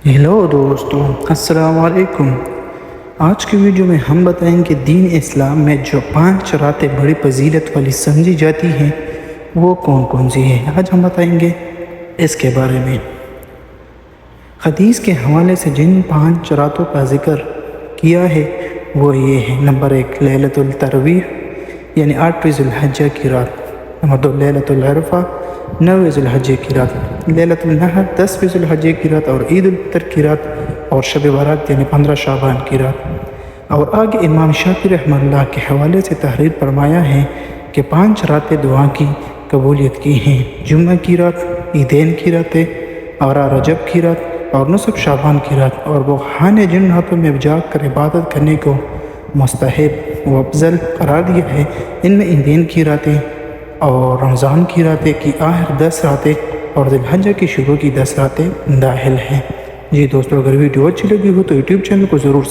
Hello دوستو، السلام علیکم۔ آج کی ویڈیو میں ہم بتائیں گے دین اسلام میں جو 5 راتیں بڑی فضیلت والی سمجھی جاتی ہیں وہ کون کون سی ہیں۔ آج ہم بتائیں گے اس کے بارے میں۔ حدیث کے حوالے سے جن 5 راتوں کا ذکر کیا ہے وہ یہ ہے: نمبر 1 لیلۃ الترویح یعنی 8ویں ذی الحجہ کی رات۔ نمبر 2 لیلۃ العرفہ 9ویں ذی الحجہ کی رات۔ لیلۃ النحر 10ویں ذی الحجہ کی رات اور عید الفطر کی رات اور شب برات یعنی 15 شعبان کی رات۔ اور آگے امام شافعی رحمہ اللہ کے حوالے سے تحریر فرمایا ہے کہ 5 راتیں دعا کی قبولیت کی ہیں: جمعہ کی رات، عیدین کی راتیں، اور رجب کی رات اور نصف شعبان کی رات۔ اور وہ نے جن راتوں میں جاگ کر عبادت کرنے کو مستحب و افضل قرار دیا ہے ان میں عیدین کی راتیں اور رمضان کی راتیں کی آخر 10 راتیں اور ذی الحجہ کی شروع کی 10 راتیں داخل ہیں۔ جی دوستو، اگر ویڈیو اچھی لگی ہو تو یوٹیوب چینل کو ضرور